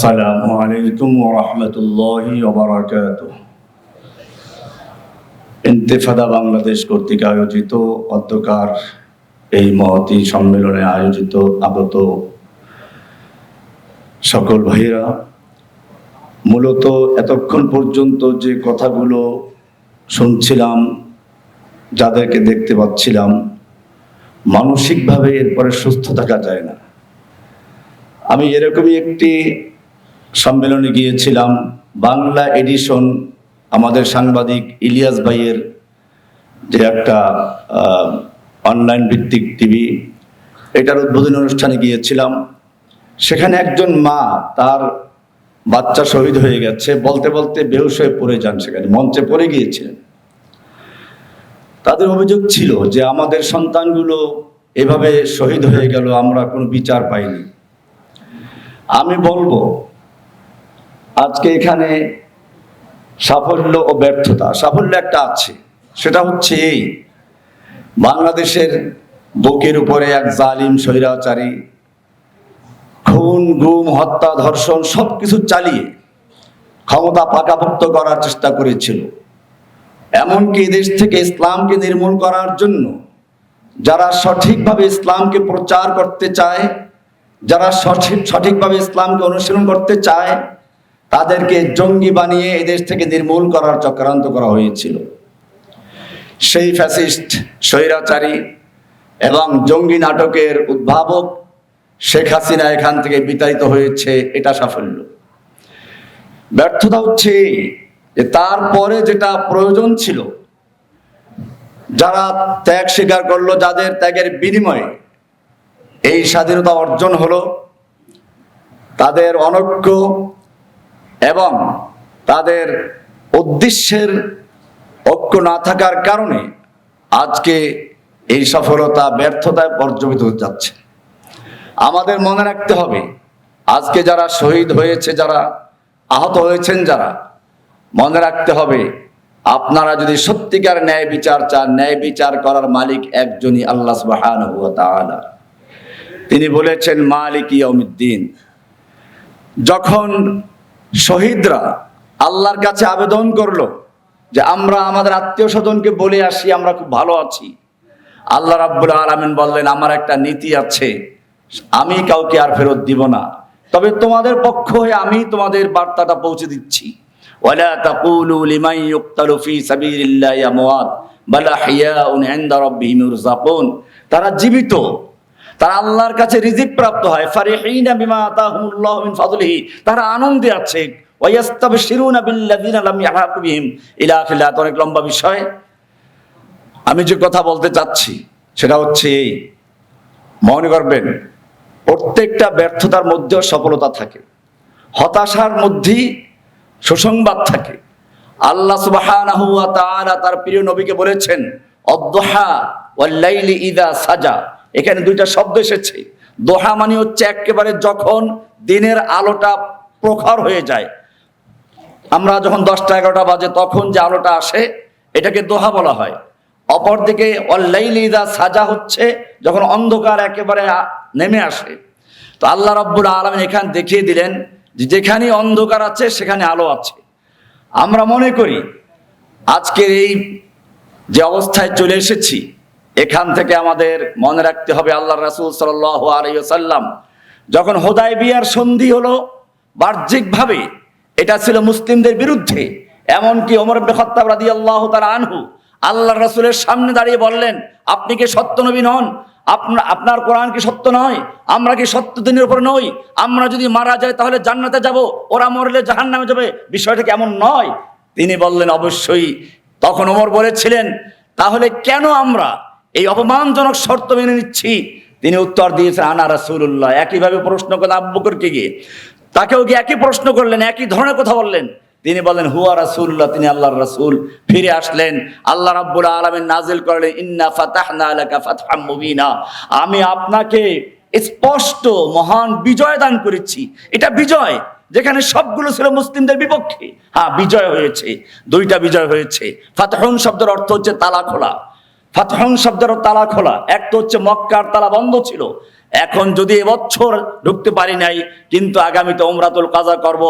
আসসালামু আলাইকুম ওয়া রাহমাতুল্লাহি ওয়া বারাকাতুহু। ইন্তেফাদা বাংলাদেশ কর্তৃক আয়োজিত অধ্যকার এই মহতী সম্মেলনে আয়োজিত আগত সকল ভাইরা, মূলত এতক্ষণ পর্যন্ত যে কথাগুলো শুনছিলাম, যাদেরকে দেখতে পাচ্ছিলাম, মানসিকভাবে এরপরে সুস্থ থাকা যায় না। আমি এরকমই একটি সম্মেলনে গিয়েছিলাম, বাংলা এডিশন, আমাদের সাংবাদিক ইলিয়াস ভাইয়ের যে একটা অনলাইন ভিত্তিক টিভি, এটার উদ্বোধনী অনুষ্ঠানে গিয়েছিলাম। সেখানে একজন মা, তার বাচ্চা শহীদ হয়ে গেছে, বলতে বলতে বেহুশ হয়ে পড়ে যান, সেখানে মঞ্চে পড়ে গিয়েছিলেন। তাদের অভিযোগ ছিল যে আমাদের সন্তানগুলো এভাবে শহীদ হয়ে গেল, আমরা কোনো বিচার পাইনি। আমি বলবো, আজকে এখানে সাফল্য ও ব্যর্থতা, সাফল্য একটা আছে, সেটা হচ্ছে এই, বাংলাদেশের বুকের উপরে এক জালিম স্বৈরাচারী খুন, গুম, হত্যা, ধর্ষণ সবকিছু চালিয়ে ক্ষমতা পাকাপোক্ত করার চেষ্টা করেছিল। এমনকি দেশ থেকে ইসলামকে নির্মূল করার জন্য যারা সঠিকভাবে ইসলামকে প্রচার করতে চায়, যারা সঠিকভাবে ইসলামকে অনুসরণ করতে চায়, তাদেরকে জঙ্গি বানিয়ে এদেশ থেকে নির্মূল করার চক্রান্ত করা হয়েছিল। সেই ফ্যাসিস্ট, স্বৈরাচারী এবং জঙ্গি নাটকের উদ্ভাবক শেখ হাসিনা এখান থেকে বিতাড়িত হয়েছে, এটা সাফল্য। ব্যর্থতা হচ্ছে যে তারপরে যেটা প্রয়োজন ছিল, যারা ত্যাগ স্বীকার করলো, যাদের ত্যাগের বিনিময়ে এই স্বাধীনতা অর্জন হলো, তাদের অনৈক্য এবং তাদের উদ্দেশ্যের ঐক্য না থাকার কারণে আজকে এই সফলতা ব্যর্থতায় পর্যবেসিত হতে যাচ্ছে। আমাদের মনে রাখতে হবে, আজকে যারা শহীদ হয়েছে, যারা আহত হয়েছেন, যারা, মনে রাখতে হবে, আপনারা যদি সত্যিকার ন্যায় বিচার চান, ন্যায় বিচার করার মালিক একজনই, আল্লাহ সুবহানাহু ওয়া তাআলা। তিনি বলেছেন মালিক ইয়াউমিদ্দিন। যখন শহীদরা আল্লাহর কাছে আবেদন করলো যে আমরা আমাদের আত্মীয় স্বজনকে বলে আসি আমরা খুব ভালো আছি, আল্লাহ রাব্বুল আলামিন বললেন আমার একটা নীতি আছে, আমি কাউকে আর ফেরত দিব না, তবে তোমাদের পক্ষ হয়ে আমি তোমাদের বার্তাটা পৌঁছে দিচ্ছি। ওয়ালা তাকুলু লিমান ইউকতালু ফি সাবিলিল্লাহি আমওয়াত বাল আহইয়াউন ইনদা রাব্বিহিম ইরযাকুন। তারা জীবিত, তারা আল্লাহর কাছে রিজিক প্রাপ্ত হয়। ফারিহিনা বিমা আতাহুমুল্লাহু মিন ফাদলিহি, তারা আনন্দে আছে। ওয়া ইস্তাবশিরুনা বিল্লাযিনা লাম ইয়াহকু বিহিম ইলা আখিরিহি। অনেক লম্বা বিষয়। আমি যে কথা বলতে চাচ্ছি সেটা হচ্ছে এই, মনে করবেন, প্রত্যেকটা ব্যর্থতার মধ্যেও সফলতা থাকে, হতাশার মধ্যেই সুসংবাদ থাকে। আল্লাহ সুবহানাহু ওয়া তাআলা তার প্রিয় নবীকে বলেছেন অদ-দুহা ওয়াল লাইলি ইযা সাজা। এখানে দুইটা শব্দ এসেছে। দোহা মানে হচ্ছে একেবারে যখন দিনের আলোটা প্রখর হয়ে যায়, আমরা যখন 10টা 11টা বাজে তখন যে আলোটা আসে, এটাকে দোহা বলা হয়। অপরদিকে ওয়াল লাইলি ইযা সাজা হচ্ছে যখন অন্ধকার একেবারে নেমে আসে। তো আল্লাহ রাব্বুল আলামিন এখানে দেখিয়ে দিলেন যে যেখানে অন্ধকার আছে সেখানে আলো আছে। আমরা মনে করি আজকের এই যে অবস্থায় চলে এসেছি, এখান থেকে আমাদের মনে রাখতে হবে আল্লাহর রাসূল সাল্লাল্লাহু আলাইহি ওয়াসাল্লাম যখন হুদায়বিয়ার সন্ধি হলো, বাহ্যিকভাবে এটা ছিল মুসলিমদের বিরুদ্ধে, এমনকি ওমর ইবনে খাত্তাব রাদিয়াল্লাহু তাআলা আনহু আল্লাহর রাসূলের সামনে দাঁড়িয়ে বললেন, আপনি কি সত্য নবী নন? আপনার কোরআন কি সত্য নয়? আমরা কি সত্য দিনের উপর নই? আমরা যদি মারা যাই তাহলে জান্নাতে যাব, ওরা মরলে জাহান্নামে যাবে, বিষয়টা কেমন নয়? তিনি বললেন অবশ্যই। তখন ওমর বলেছিলেন, তাহলে কেন আমরা এই অপমানজনক শর্ত মেনে নিচ্ছি? তিনি উত্তর দিয়েছেন আনা রাসূলুল্লাহ। একইভাবে প্রশ্ন করলেন আবু বকরকে গিয়ে, তাকেও গিয়ে একই প্রশ্ন করলেন, একই ধরনের কথা বললেন। তিনি বলেন হুয়া রাসূলুল্লাহ, তিনি আল্লাহর রাসূল। ফিরে আসলেন, আল্লাহ রাব্বুল আলামিন নাজিল করলেন ইন্না ফাতাহনা লাকা ফাতহাম মুবিনা, আমি আপনাকে স্পষ্ট মহান বিজয় দান করেছি। এটা বিজয় যেখানে সবগুলো ছিল মুসলিমদের বিপক্ষে। হ্যাঁ, বিজয় হয়েছে, দুইটা বিজয় হয়েছে। ফাতহুন শব্দের অর্থ হচ্ছে তালা খোলা। ফাতহুন শব্দের তালা খোলা, এক তো হচ্ছে মক্কার তালা বন্ধ ছিল, এখন যদি এবছর ঢুকতে পারি নাই, কিন্তু আগামীতে উমরাতুল কাজা করব,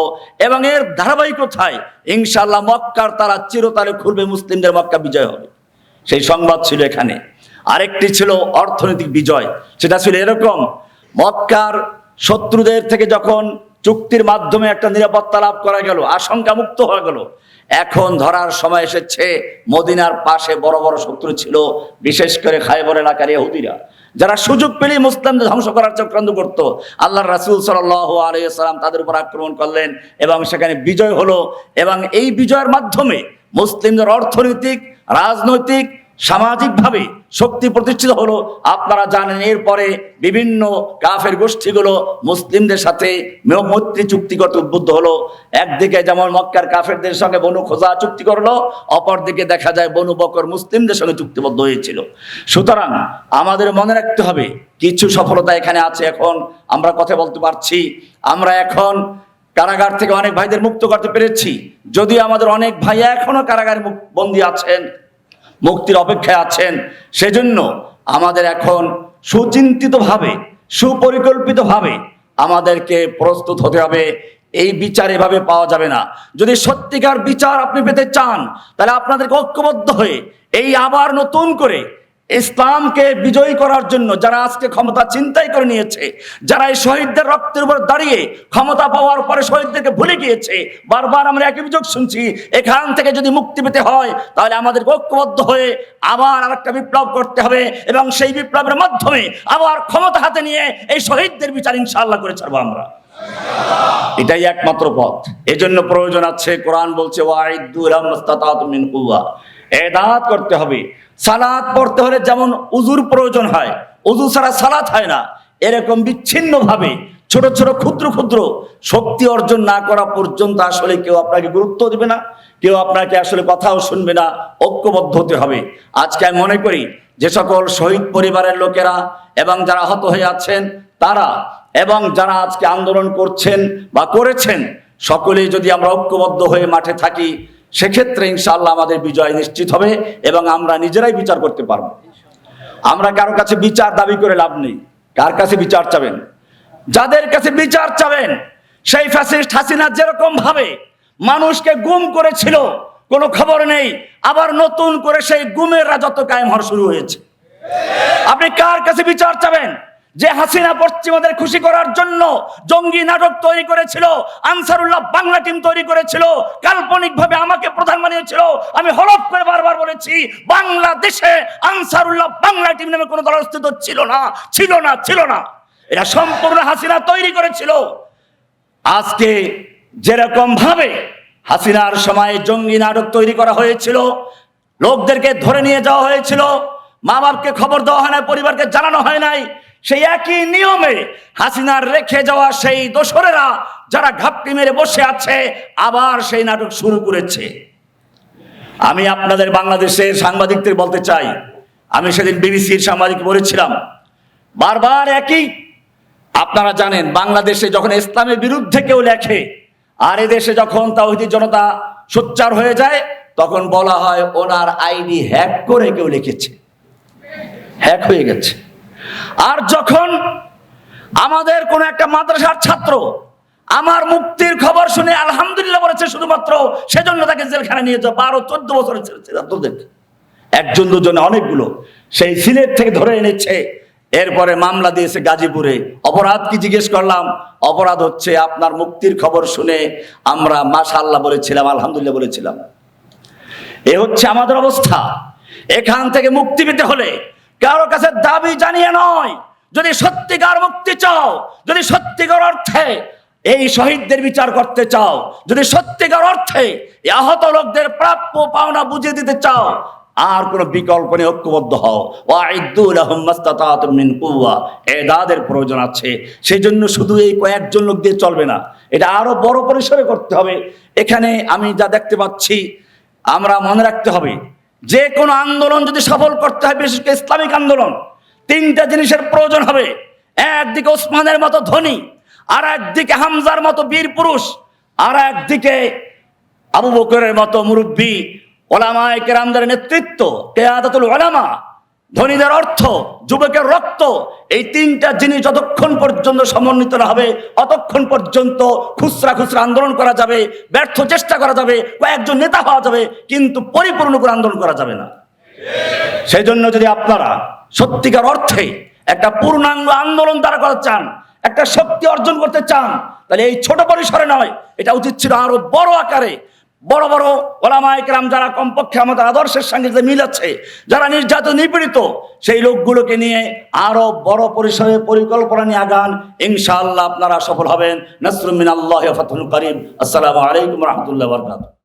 এবং এর ধারাবাহিকতায় ইনশাআল্লাহ মক্কার তারা চিরতরে খুলবে, মুসলিমদের মক্কা বিজয় হবে। সেই সংবাদ ছিল এখানে। আরেকটি ছিল অর্থনৈতিক বিজয়। সেটা ছিল এরকম, মক্কার শত্রুদের থেকে যখন চুক্তির মাধ্যমে একটা নিরাপত্তা লাভ করা গেল, আশঙ্কা মুক্ত হয়ে গেল, এখন ধরার সময় এসেছে মদিনার পাশে বড় বড় শত্রু ছিল, বিশেষ করে খায়বর এলাকার ইহুদিরা, যারা সুযোগ পেলে মুসলিমদের ধ্বংস করার চক্রান্ত করত। আল্লাহর রাসূল সাল্লাল্লাহু আলাইহি ওয়াসাল্লাম তাদের উপর আক্রমণ করলেন এবং সেখানে বিজয় হলো, এবং এই বিজয়ের মাধ্যমে মুসলিমদের অর্থনৈতিক, রাজনৈতিক, সামাজিকভাবে শক্তি প্রতিষ্ঠিত হলো। আপনারা জানেন এরপরে বিভিন্ন কাফের গোষ্ঠীগুলো মুসলিমদের সাথে মৈত্রী চুক্তি করতে উদ্বুদ্ধ হলো। একদিকে যেমন মক্কার কাফেরদের সঙ্গে বনু খোজা চুক্তি করলো, অপরদিকে দেখা যায় বনু বকর মুসলিমদের সঙ্গে চুক্তিবদ্ধ হয়েছিল। সুতরাং আমাদের মনে রাখতে হবে কিছু সফলতা এখানে আছে। এখন আমরা কথা বলতে পারছি, আমরা এখন কারাগার থেকে অনেক ভাইদের মুক্ত করতে পেরেছি, যদিও আমাদের অনেক ভাই এখনো কারাগারে বন্দী আছেন, মুক্তির অপেক্ষায় আছেন। সেজন্য আমাদের এখন সুচিন্তিতভাবে, সুপরিকল্পিতভাবে আমাদেরকে প্রস্তুত হতে হবে। এই বিচার এভাবে পাওয়া যাবে না। যদি সত্যিকার বিচার আপনি পেতে চান, তাহলে আপনাদেরকে ঐক্যবদ্ধ হয়ে এই আবার নতুন করে ইসলামকে বিজয়ী করার জন্য যারা আজকে ক্ষমতা ছিনতাই করে নিয়েছে, যারা এই শহীদদের রক্তের উপর দাঁড়িয়ে ক্ষমতা পাওয়ার পরে শহীদদেরকে ভুলে গিয়েছে, বারবার আমরা একই অভিযোগ শুনছি, এখান থেকে যদি মুক্তি পেতে হয় তাহলে আমাদের ঐক্যবদ্ধ হয়ে আবার আরেকটা বিপ্লব করতে হবে, এবং সেই বিপ্লবের মাধ্যমে আবার ক্ষমতা হাতে নিয়ে এই শহীদদের বিচার ইনশাআল্লাহ করে ছাড়বো আমরা। এটাই একমাত্র পথ। এজন্য প্রয়োজন আছে, কোরআন বলছে ওয়াইদু লাহুম মাসতাতাতুম মিন কুওয়া, এদাত করতে হবে। সালাত পড়তে হলে যেমন উজুর প্রয়োজন হয়, উজু ছাড়া সালাত হয় না, এরকম বিচ্ছিন্নভাবে ছোট ছোট ক্ষুদ্র ক্ষুদ্র শক্তি অর্জন না করা পর্যন্ত আসলে কেউ আপনাকে গুরুত্ব দিবে না, কেউ আপনাকে আসলে কথাও শুনবে না। ঐক্যবদ্ধ হতে হবে। আজকে আমি মনে করি যে সকল শহীদ পরিবারের লোকেরা এবং যারা আহত হয়ে আছেন তারা, এবং যারা আজকে আন্দোলন করছেন বা করেছেন, সকলেই যদি আমরা ঐক্যবদ্ধ হয়ে মাঠে থাকি, সেক্ষেত্রে ইনশাআল্লাহ আমাদের বিজয় নিশ্চিত হবে এবং আমরা নিজেরাই বিচার করতে পারবো। আমরা কারো কাছে বিচার দাবি করে লাভ নেই। কার কাছে বিচার চাবেন? যাদের কাছে বিচার চাবেন, সেই ফ্যাসিস্ট হাসিনা যেরকম ভাবে মানুষকে গুম করেছিল, কোনো খবর নেই, আবার নতুন করে সেই গুমের রাজত্ব কায়েম হওয়া শুরু হয়েছে। আপনি কার কাছে বিচার চাবেন? যে হাসিনা পশ্চিমাদের খুশি করার জন্য জঙ্গি নাটক তৈরি করেছিল, আনসারুল্লাহ বাংলা টিম তৈরি করেছিল, কাল্পনিক ভাবে আমাকে প্রধান বানিয়েছিল। আমি হলফ করে বারবার বলেছি, বাংলাদেশে আনসারুল্লাহ বাংলা টিম নামে কোনো দলের অস্তিত্ব ছিল না, ছিল না, ছিল না। এটা সম্পূর্ণ হাসিনা তৈরি করেছিল। আজকে যেরকম ভাবে হাসিনার সময় জঙ্গি নাটক তৈরি করা হয়েছিল, লোকদেরকে ধরে নিয়ে যাওয়া হয়েছিল, মা বাপকে খবর দেওয়া হয় নাই, পরিবারকে জানানো হয় নাই, সেই একই নিয়মে হাসিনার রেখে যাওয়া সেই দোসরেরা যারা ঘাপটি মেরে বসে আছে, আবার সেই নাটক শুরু করেছে। আমি আপনাদের বাংলাদেশের সাংবাদিকদের বলতে চাই, আমি সেদিন বিবিসির সাংবাদিক বলেছিলাম, বারবার একই, আপনারা জানেন বাংলাদেশে যখন ইসলামের বিরুদ্ধে কেউ লেখে আর এদেশে যখন তাওহীদি জনতা সোচ্চার হয়ে যায়, তখন বলা হয় ওনার আইডি হ্যাক করে কেউ লিখেছে, হ্যাক হয়ে গেছে। আর যখন আমাদের কোন একটা মাদ্রাসার ছাত্র আমার মুক্তির খবর শুনে আলহামদুলিল্লাহ বলেছে শুধুমাত্র, সেজন্য তাকে জেলখানা নিয়ে যাওয়া 12-14 বছরের ছাত্রদের, একজন দুজনে অনেকগুলো, সেই সিলেট থেকে ধরে এনেছে, এরপরে মামলা দিয়েছে গাজীপুরে। অপরাধ কি জিজ্ঞেস করলাম, অপরাধ হচ্ছে আপনার মুক্তির খবর শুনে আমরা মাশাআল্লাহ বলেছিলাম, আলহামদুলিল্লাহ বলেছিলাম। এ হচ্ছে আমাদের অবস্থা। এখান থেকে মুক্তি পেতে হলে কারো কাছে দাবি জানিয়ে নয়, যদি সত্যিকার মুক্তি চাও, যদি সত্যিকার অর্থে এই শহীদদের বিচার করতে চাও, যদি সত্যিকার অর্থে আহত লোকদের প্রাপ্য পাওনা বুঝিয়ে দিতে চাও, আর কোনো বিকল্প নেই, ঐক্যবদ্ধ হও। ওয়াইদু লাহুম মাসতাতাতুম মিন কুওয়া, এদাদের প্রয়োজন আছে। সেই জন্য শুধু এই কয়েকজন লোক দিয়ে চলবে না, এটা আরো বড় পরিসরে করতে হবে। এখানে আমি যা দেখতে পাচ্ছি, আমরা মনে রাখতে হবে, যে কোনো আন্দোলন যদি সফল করতে হয়, বিশেষ করে ইসলামিক আন্দোলন, তিনটা জিনিসের প্রয়োজন হবে। একদিকে ওসমানের মতো ধনী, আর একদিকে হামজার মতো বীর পুরুষ, আর একদিকে আবু বকরের মতো মুরব্বী, ওলামায়ে কেরামদের নেতৃত্ব, কিয়াদাতুল উলামা, ধনীদের অর্থ, যুবকের রক্ত, এই তিনটা জিনিস যতক্ষণ পর্যন্ত সমন্বিত না হবে অতক্ষণ পর্যন্ত খুচরা খুচরা আন্দোলন করা যাবে, ব্যর্থ চেষ্টা করা যাবে, কয়েকজন নেতা হওয়া যাবে, কিন্তু পরিপূর্ণ করে আন্দোলন করা যাবে না। সেই জন্য যদি আপনারা সত্যিকার অর্থে একটা পূর্ণাঙ্গ আন্দোলন দ্বারা করতে চান, একটা শক্তি অর্জন করতে চান, তাহলে এই ছোট পরিসরে নয়, এটা উচিত ছিল আরো বড় আকারে। বড় বড় ওলামায়ে কেরাম যারা কমপক্ষে আমাদের আদর্শের সঙ্গে যে মিল আছে, যারা নির্যাতিত নিপীড়িত, সেই লোকগুলোকে নিয়ে আরো বড় পরিসরে পরিকল্পনা নিয়ে আগান। ইনশাআল্লাহ আপনারা সফল হবেন। নাসরুম মিনাল্লাহি ওয়া ফাতহুন করিম। আসসালামু আলাইকুম ওয়া রাহমাতুল্লাহি ওয়া বারাকাতুহু।